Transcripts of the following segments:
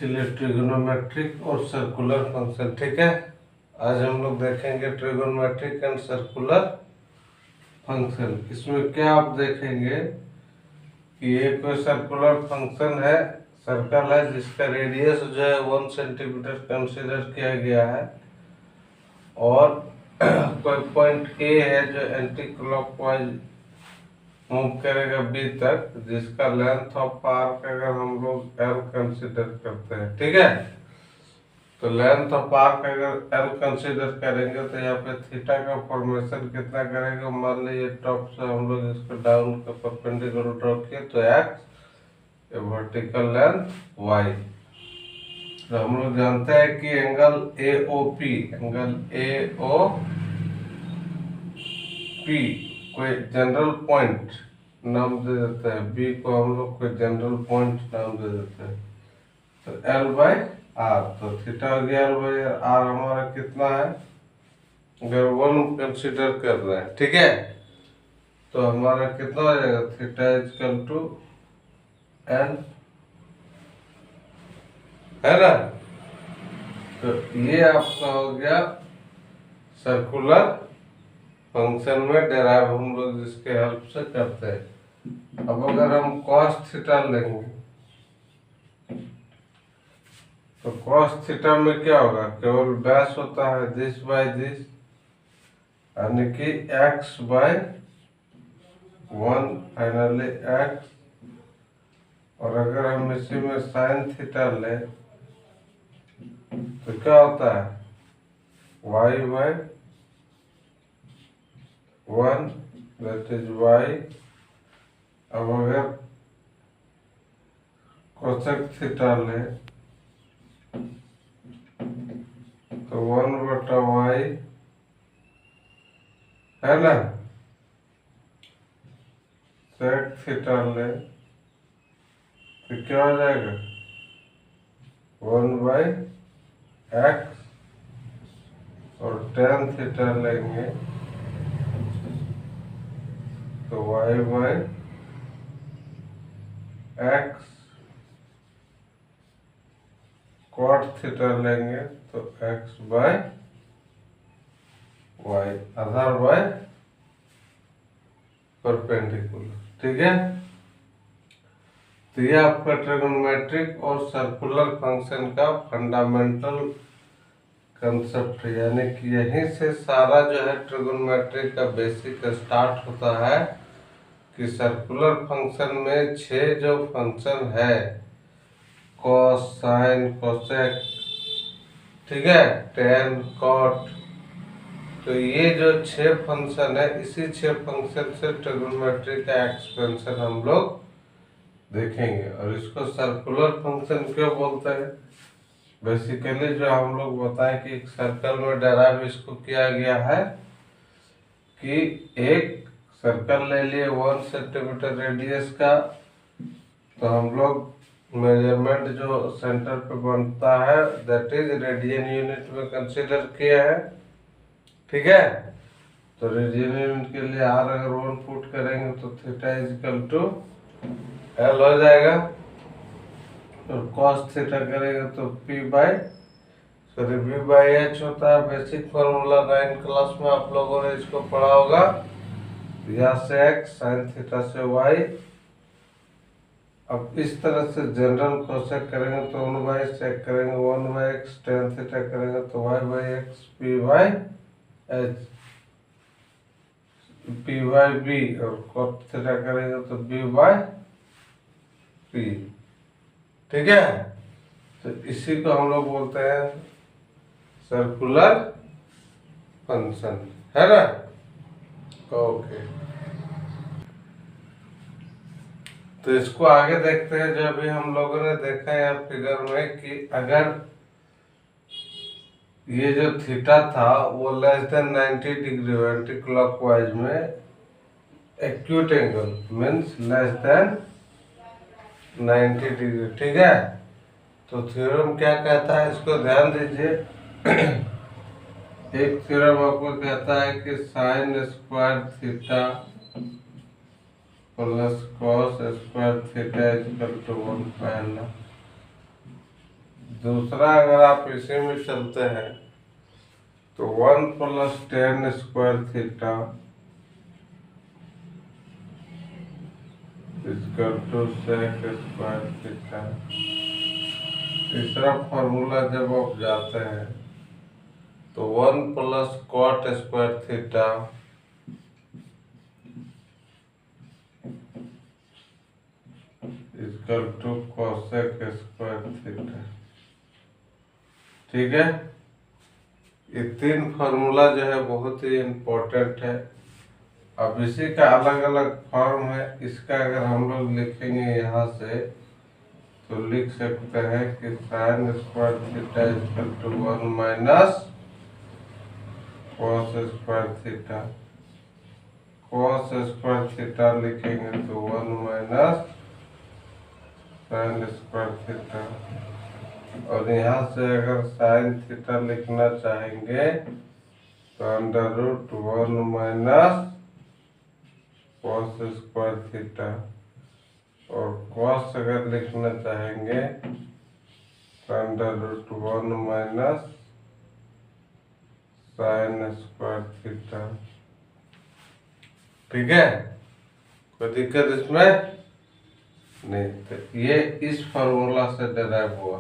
चलिए ट्रिगोनोमेट्रिक और circular function, ठीक है। आज हम लोग देखेंगे ट्रिगोनोमेट्रिक एंड सर्कुलर फंक्शन। इसमें क्या आप देखेंगे कि ये कोई सर्कुलर फंक्शन है, सर्कल है जिसका रेडियस जो है 1 सेंटीमीटर कंसीडर किया गया है, और कोई पॉइंट ए है जो एंटी क्लॉकवाइज मूव करेगा बी तक, जिसका लेंथ ऑफ आर्क अगर हम लोग एल कंसीडर करते हैं, ठीक है। तो लेंथ ऑफ आर्क अगर एल कंसीडर करेंगे तो यहाँ पे थीटा का फॉर्मेशन कितना करेगा। मान लीजिए टॉप से हम लोग इसको डाउन का परपेंडिकुलर ड्रॉ किए तो एक्स, वर्टिकल लेंथ वाई। तो हम लोग जानते हैं कि angle A O P, angle A O P कोई जनरल पॉइंट नाम दे देते हैं, बी को हम लोग कोई जनरल पॉइंट नाम दे देते हैं। तो एल बाई आर, तो थीटा हो गया एल बाई आर। हमारा कितना है, अगर 1 कंसिडर कर रहे हैं, ठीक है, तो हमारा कितना हो जाएगा, थीटा इजकल टू एल, है ना। तो ये आपका हो गया सर्कुलर फंक्शन में डेराइव हम लोग जिसके हेल्प से करते हैं। अब अगर हम cos थीटा लेंगे तो cos थीटा में क्या होगा, केवल बेस होता है दिस बाय दिस, यानी कि x बाय 1 फाइनली x। और अगर हम इसी में sin थीटा ले तो क्या होता है, y by 1, that is y। अब अगर कोसेक थीटा ले तो 1/y, है ना। सेक थीटा ले तो क्या हो जाएगा, 1/x। और tan थीटा लेंगे तो y by x। cot theta लेंगे तो x बाय y, आधार बाय परपेंडिकुलर, ठीक है। तो ये आपका ट्रिगोनोमेट्रिक और सर्कुलर फंक्शन का फंडामेंटल कंसेप्ट है, यानी कि यहीं से सारा जो है ट्रिगोनोमेट्रिक का बेसिक स्टार्ट होता है। कि सर्कुलर फंक्शन में 6 जो फंक्शन है, कॉस, साइन, कोसेक, ठीक है, टेन, कॉट, तो ये जो 6 फंक्शन है, इसी 6 फंक्शन से ट्रिगोनोमेट्री का एक्सपेंशन हम लोग देखेंगे। और इसको सर्कुलर फंक्शन क्यों बोलते हैं, बेसिकली जो हम लोग बताएं कि एक सर्कल में डेराइव इसको किया गया है कि एक सर्कल ले लिए 1 सेंटीमीटर रेडियस का, तो हम लोग मेजरमेंट जो सेंटर पे बनता है दैट इज रेडियन यूनिट में कंसीडर किया है, ठीक है। तो रेडियन यूनिट के लिए आर अगर 1 पुट करेंगे तो थीटा इजकल टू एल हो जाएगा। और कॉस थीटा करेंगे तो P by B by H होता है। बेसिक फॉर्मूला 9 क्लास में आप लोगों ने इसको पढ़ा होगा। यहाँ से एक्स, साइन थीटा से वाई। अब इस तरह से जनरल कोसेक करेंगे तो 1 बाई सेक करेंगे 1/x, टेन थीटा करेंगे तो y/x, P by H, P by B. और कॉट थीटा करेंगे तो बी बाई पी, ठीक है। तो इसी को हम लोग बोलते हैं सर्कुलर फंक्शन, है ना। ओके, तो इसको आगे देखते हैं। जो अभी हम लोगों ने देखा है यहाँ फिगर में कि अगर ये जो थीटा था वो less than 90 degree anti clockwise में, acute angle means less than 90 degree, ठीक है। तो थ्योरम क्या कहता है, इसको ध्यान दीजिए। एक थ्योरम आपको कहता है कि sine square theta plus cos square theta equal to 1 पहला, दूसरा अगर आप इसी में चलते हैं तो 1 + tan square theta equal to sec square theta. तीसरा फॉर्मूला जब आप जाते हैं तो 1 + cot square theta equal to cosec square theta. ठीक है, ये 3 फार्मूला जो है बहुत ही इम्पोर्टेंट है। अब इसी का अलग अलग फॉर्म है। इसका अगर हम लोग लिखेंगे यहाँ से तो लिख सकते हैं कि sin square theta equal to 1 minus cos square theta. cos square theta लिखेंगे तो 1 माइनस sin स्क्वायर थीटा। और यहाँ से अगर साइन थीटा लिखना चाहेंगे तो √1 माइनस cos स्क्वायर थीटा। और cos अगर लिखना चाहेंगे तो √1 माइनस sin स्क्वायर थीटा। ठीक है, कोई दिक्कत इसमें नहीं। तो ये इस फार्मूला से डिराइव हुआ।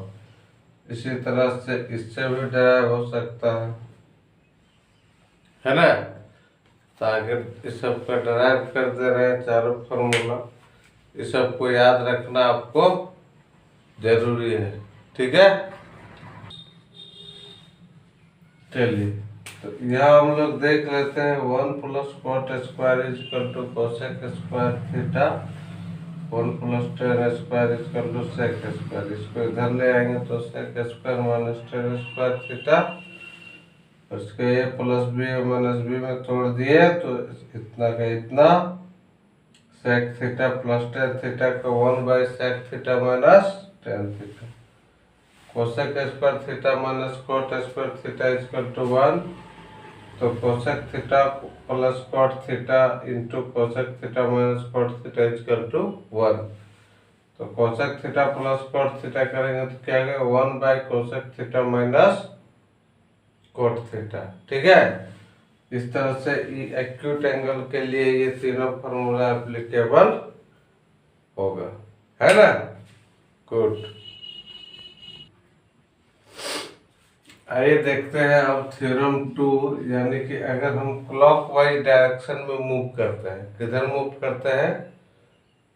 इसी तरह से इससे भी डिराइव हो सकता है ना। तो अगर इस सब का डिराइव कर दे रहे हैं चारों फार्मूला, इस सब को याद रखना आपको जरूरी है। ठीक है, चलिए तो यहाँ हम लोग देख लेते हैं 1 + cot square equal to cosec square theta, 1 + tan square equal to sec square. इसको इधर ले आएंगे तो sec square minus tan square theta. उसके a + b माइनस b में तोड़ दिए तो इतना का इतना sec theta plus tan theta का 1/sec theta minus tan theta. cosec square theta minus cot square theta equal to 1। तो cosec theta plus cot theta into cosec theta minus cot theta equal to 1। तो cosec theta plus cot theta करेंगे तो क्या आएगा 1/cosec theta minus cot theta. ठीक है, इस तरह से एक्यूट एंगल के लिए ये तीनों फॉर्मूला एप्लीकेबल होगा, है ना। गुड, आइए देखते हैं अब थ्योरम 2। यानी कि अगर हम क्लॉकवाइज डायरेक्शन में मूव करते हैं, किधर मूव करते हैं,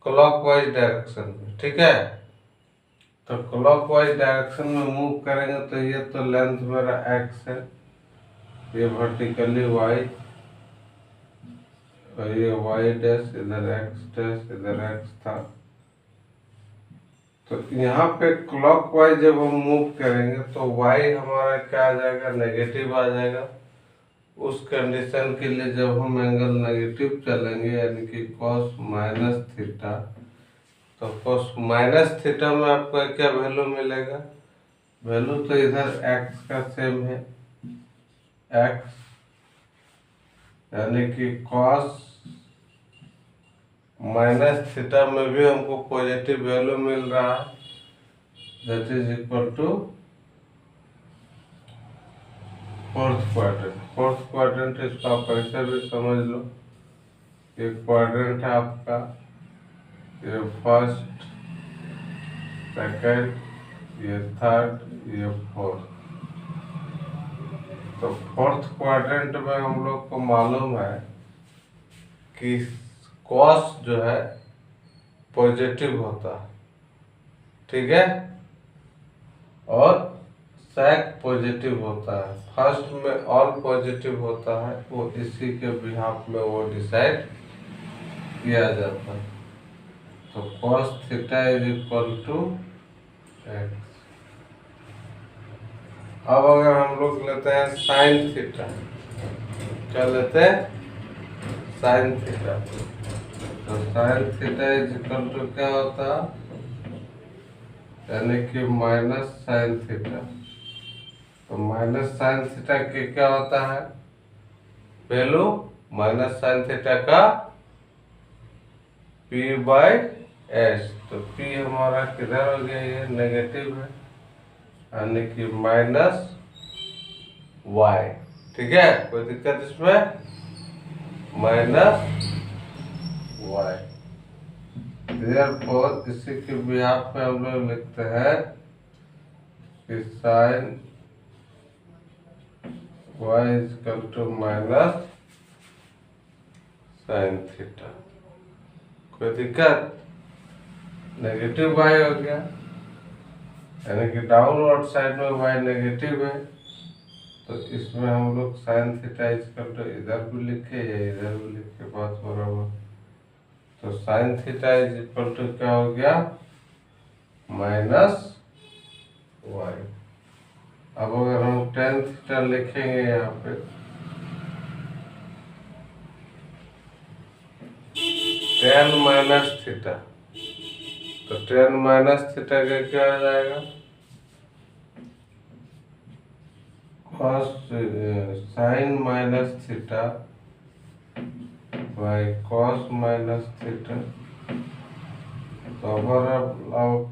क्लॉकवाइज डायरेक्शन में। ठीक है, तो क्लॉकवाइज डायरेक्शन में मूव करेंगे तो ये तो लेंथ मेरा x है, ये वर्टिकली y और ये y डैश, इधर x डैश, इधर x था। तो यहाँ पे क्लॉकवाइज जब हम मूव करेंगे तो y हमारा क्या आ जाएगा, नेगेटिव आ जाएगा। उस कंडीशन के लिए जब हम एंगल नेगेटिव चलेंगे यानी कि cos माइनस थीटा, तो cos माइनस थीटा में आपको क्या वैल्यू मिलेगा, वैल्यू तो इधर x का सेम है, x यानी कि cos माइनस थीटा में भी हमको पॉजिटिव वैल्यू मिल रहा है, that is equal to fourth quadrant. Fourth quadrant इसको आप ऐसे भी समझ लो, ये क्वाड्रेंट है आपका, ये फर्स्ट, सेकंड, ये थर्ड, ये फोर्थ। तो फोर्थ क्वाड्रेंट में हम लोग को मालूम है कि कॉस जो है पॉजिटिव होता है। ठीक है, और सेक पॉजिटिव होता है। फर्स्ट में ऑल पॉजिटिव होता है, वो इसी के बिहाफ में वो डिसाइड किया जाता है। तो cos theta is equal to x। अब अगर हम लोग लेते हैं साइन थीटा, क्या लेते हैं, साइन थीटा। तो sine theta is equal to क्या होता है, यानी कि माइनस साइन थीटा। तो माइनस साइन थीटा के क्या होता है वैल्यू, माइनस साइन थीटा का p/s। तो p हमारा किधर हो गया, ये नेगेटिव है, यानी कि माइनस वाई। ठीक है, कोई दिक्कत इसमें? Minus Y. देयरफॉर इसी के बिहाफ में हम लोग लिखते हैं कि sine y is equal to minus sine theta. कोई दिक्कत? नेगेटिव वाई हो गया, यानी कि डाउनवर्ड साइड में वाई नेगेटिव है, तो इसमें हम लोग साइन थीटा इक्वल टू इधर भी लिखे या इधर भी लिखे, बात बराबर। तो sine theta is equal to क्या हो गया? Minus y. अब अगर हम टेन थीटा लिखेंगे यहाँ पे, टेन माइनस थीटा, तो टेन माइनस थीटा का क्या आ जाएगा? Cos sine minus theta by cos minus theta. तो अब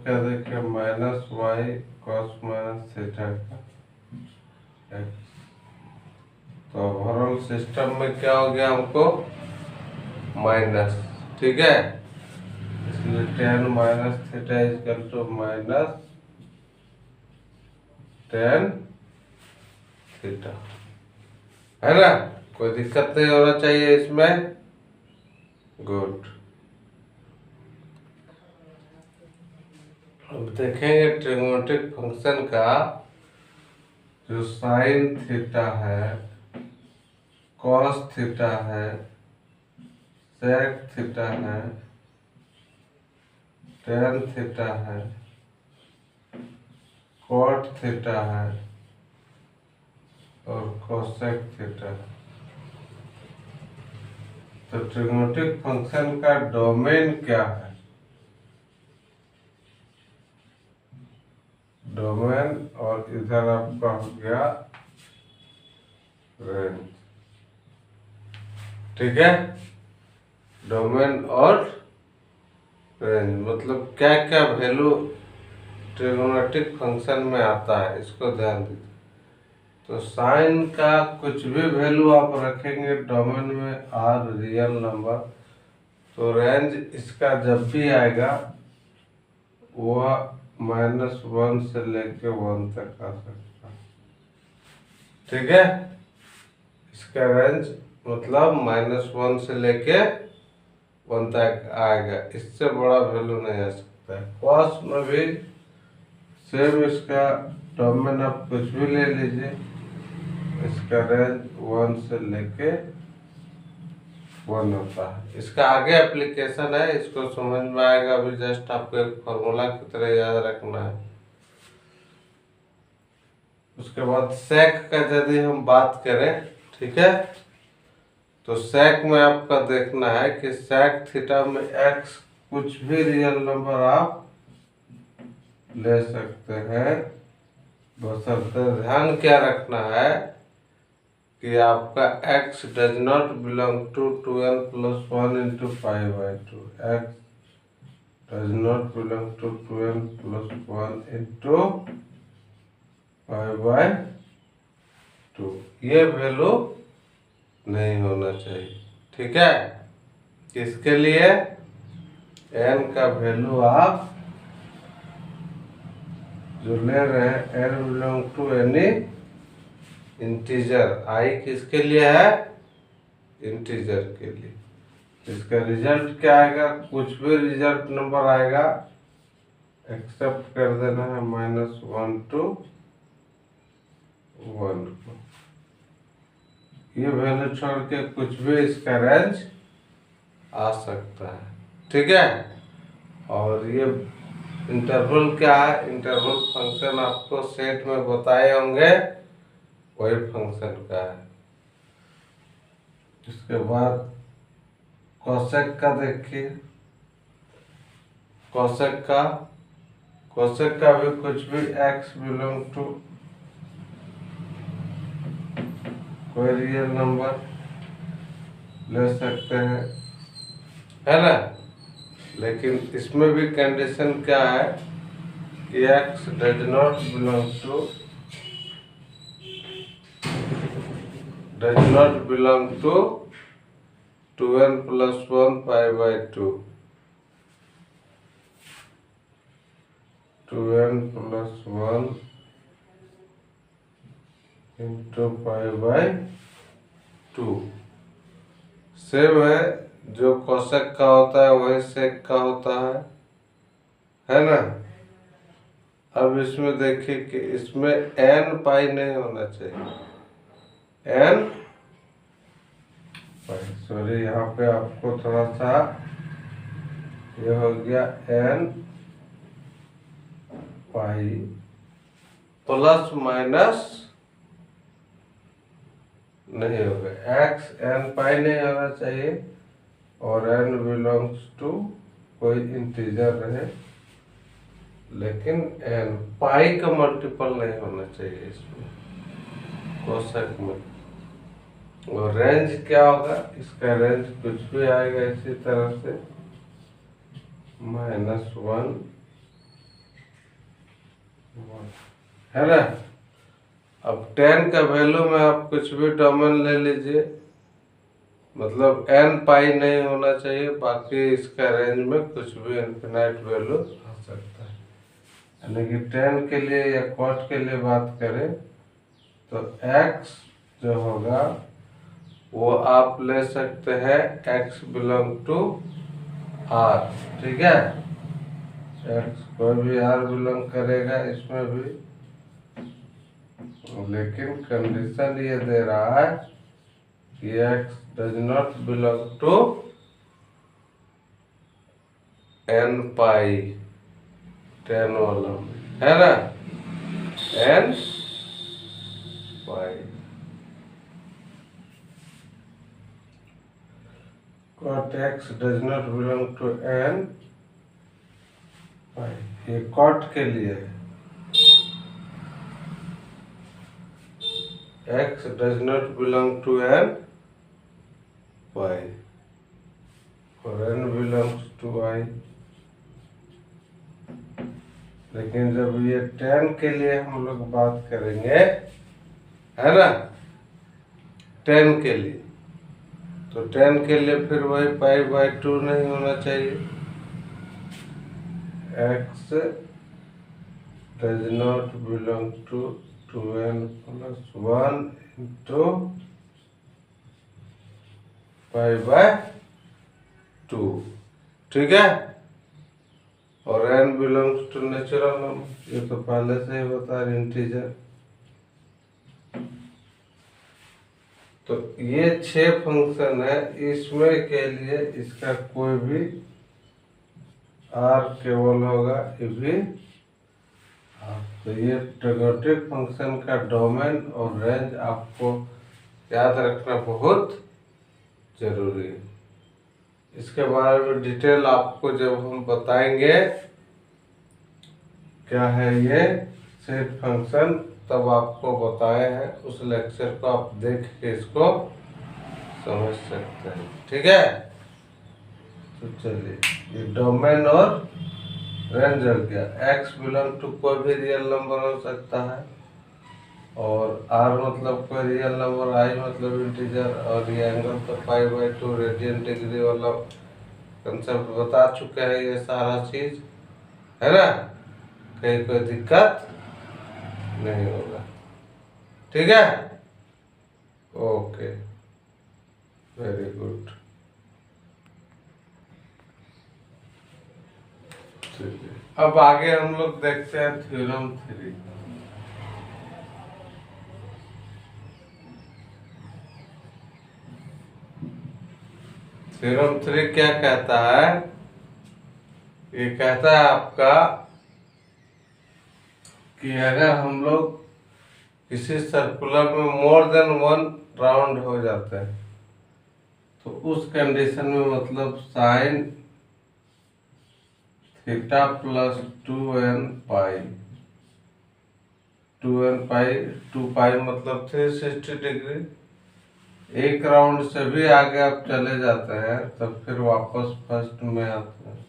क्या देखें? Minus y cos minus theta का। तो ओवरऑल सिस्टम में क्या हो गया हमको? माइनस। ठीक है, इसलिए tan minus theta equal to minus tan theta, है ना? कोई दिक्कत नहीं होना चाहिए इसमें। गुड। अब देखेंगे ट्रिग्नोमेट्रिक फंक्शन का जो साइन थीटा है, कॉस थीटा है, सेक थीटा है, टेन थीटा है, कॉट थीटा है और कोसेक थीटा है। तो ट्रिग्नोमेट्रिक फंक्शन का डोमेन क्या है? डोमेन, और इधर आपका हो गया रेंज। ठीक है, डोमेन और रेंज मतलब क्या क्या वैल्यू ट्रिग्नोमेट्रिक फंक्शन में आता है, इसको ध्यान दीजिए। तो साइन का कुछ भी वैल्यू आप रखेंगे डोमेन में, आर रियल नंबर, तो रेंज इसका जब भी आएगा वह -1 से लेके 1 तक आ सकता है। ठीक है, इसका रेंज मतलब -1 से लेके 1 तक आएगा, इससे बड़ा वैल्यू नहीं आ सकता है। कॉस में भी सेम, इसका डोमेन आप कुछ भी ले लीजिए, इसका रेंज 1 से लेके 1 होता है। इसका आगे एप्लीकेशन है, इसको समझ में आएगा, अभी जस्ट आपको एक फॉर्मूला की तरह याद रखना है। उसके बाद सेक का यदि हम बात करें, ठीक है, तो सेक में आपका देखना है कि सेक थीटा में एक्स कुछ भी रियल नंबर आप ले सकते हैं, बशर्ते ध्यान क्या रखना है कि आपका x does not belong to 2n + 1 × π/2। x does not belong to 2n + 1 × π/2, ये वैल्यू नहीं होना चाहिए। ठीक है, किसके लिए? n का वैल्यू आप जो ले रहे हैं, n belong to any integer. i किसके लिए है? इंटीजर के लिए। इसका रिजल्ट क्या आएगा? कुछ भी रिजल्ट नंबर आएगा एक्सेप्ट कर देना है -1 to 1 को। ये वैल्यू छोड़ के कुछ भी इसका रेंज आ सकता है। ठीक है, और ये इंटरवल क्या है? इंटरवल फंक्शन आपको सेट में बताए होंगे, वही फंक्शन का है। इसके बाद कोसेक का देखिए, कोसेक का भी कुछ भी x बिलोंग टू कोई रियल नंबर ले सकते हैं, है ना? लेकिन इसमें भी कंडीशन क्या है कि x does not belong to 2n plus 1 pi by 2, 2n plus 1 into pi by 2। Same है, जो कोसेक का होता है वही सेक का होता है ना। अब इसमें देखिए कि इसमें n पाई नहीं होना चाहिए, n पाई, सॉरी यहाँ पे आपको थोड़ा सा ये हो गया n पाई प्लस माइनस नहीं होगा, x n पाई नहीं होना चाहिए और n बिलोंग्स टू कोई इंटीजर रहे, लेकिन n पाई का मल्टीपल नहीं होना चाहिए इसमें कोसेक में। और रेंज क्या होगा, इसका रेंज कुछ भी आएगा इसी तरह से -1 है ना। अब 10 का वैल्यू में आप कुछ भी डोमेन ले लीजिए, मतलब n पाई नहीं होना चाहिए, बाकी इसका रेंज में कुछ भी इनफिनाइट वैल्यू आ सकता है। यानी कि 10 के लिए या क्वाड के लिए बात करें तो x जो होगा वो आप ले सकते हैं x बिलोंग टू r, ठीक है। x कोई भी r बिलोंग करेगा इसमें भी, लेकिन कंडीशन ये दे रहा है कि x does not belong to n pi, 10 वाला है ना, n pi. cot x does not belong to n पाई, ये cot के लिए है, x does not belong to n पाई और n belongs to i। लेकिन जब ये 10 के लिए हम लोग बात करेंगे, है ना, 10 के लिए, तो 10 के लिए फिर वही पाई बाय 2 नहीं होना चाहिए, x does not belong to 2n plus 1 into pi by 2, ठीक है। और n belongs to natural number, ये तो पहले से ही बता रहे, इंटीजर। तो ये 6 फंक्शन है, इसमें के लिए इसका कोई भी r केवल होगा, ये भी तो ये ट्रिगोनोमेट्रिक फंक्शन का डोमेन और रेंज आपको याद रखना बहुत जरूरी है। इसके बारे में डिटेल आपको जब हम बताएंगे क्या है ये सेट फंक्शन, तब आपको बताए हैं, उस लेक्चर को आप देख के इसको समझ सकते हैं, ठीक है। तो चलिए, ये डोमेन और रेंज हो गया। x बिलोंग टू कोई भी रियल नंबर हो सकता है, और r मतलब कोई रियल नंबर, i मतलब इंटीजर, और ये एंगल तो पाई बाय 2 रेडियन डिग्री वाला कंसेप्ट बता चुके हैं, ये सारा चीज है ना, कहीं कोई दिक्कत नहीं होगा, ठीक है। Okay, very good. अब आगे हम लोग देखते हैं थ्योरम 3। थ्योरम 3 क्या कहता है, ये कहता है आपका कि अगर हम लोग किसी सर्कुलर में मोर देन 1 राउंड हो जाते हैं, तो उस कंडीशन में मतलब साइन थीटा प्लस 2n पाई, 2n पाई, 2 पाई मतलब 360 डिग्री, एक राउंड से भी आगे आप चले जाते हैं तब फिर वापस फर्स्ट में आते हैं।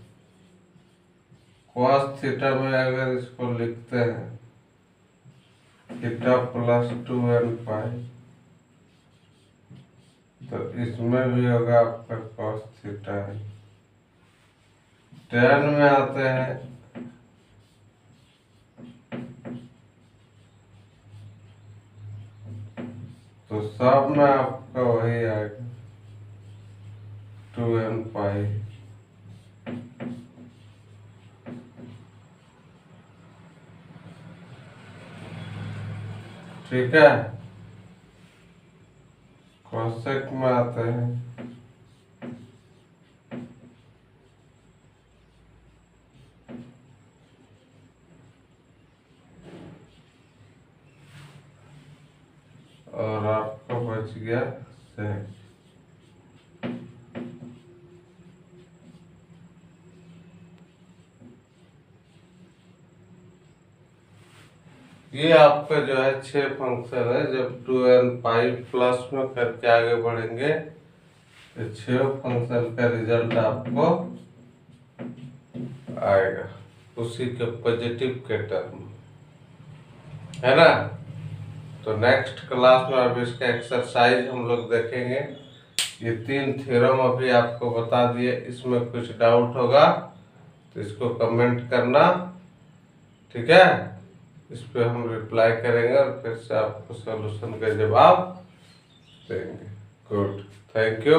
cos थीटा में अगर इसको लिखते हैं थीटा प्लस 2n पाई, तो इसमें भी होगा आपका cos थीटा है। tan में आते हैं तो सब में आपका वही आएगा 2n पाई। ठीक है, कोसेक में आते हैं और आपका बच गया सेक। ये आपका जो है 6 फंक्शन है। जब 2n पाई प्लस में करके आगे बढ़ेंगे तो 6 फंक्शन का रिजल्ट आपको आएगा उसी के पॉजिटिव के टर्म, है ना। तो नेक्स्ट क्लास में अब इसका एक्सरसाइज हम लोग देखेंगे। ये 3 थ्योरम अभी आपको बता दिए, इसमें कुछ डाउट होगा तो इसको कमेंट करना, ठीक है। इस पे हम रिप्लाई करेंगे और फिर से आपको सॉल्यूशन का जवाब देंगे। Good, thank you.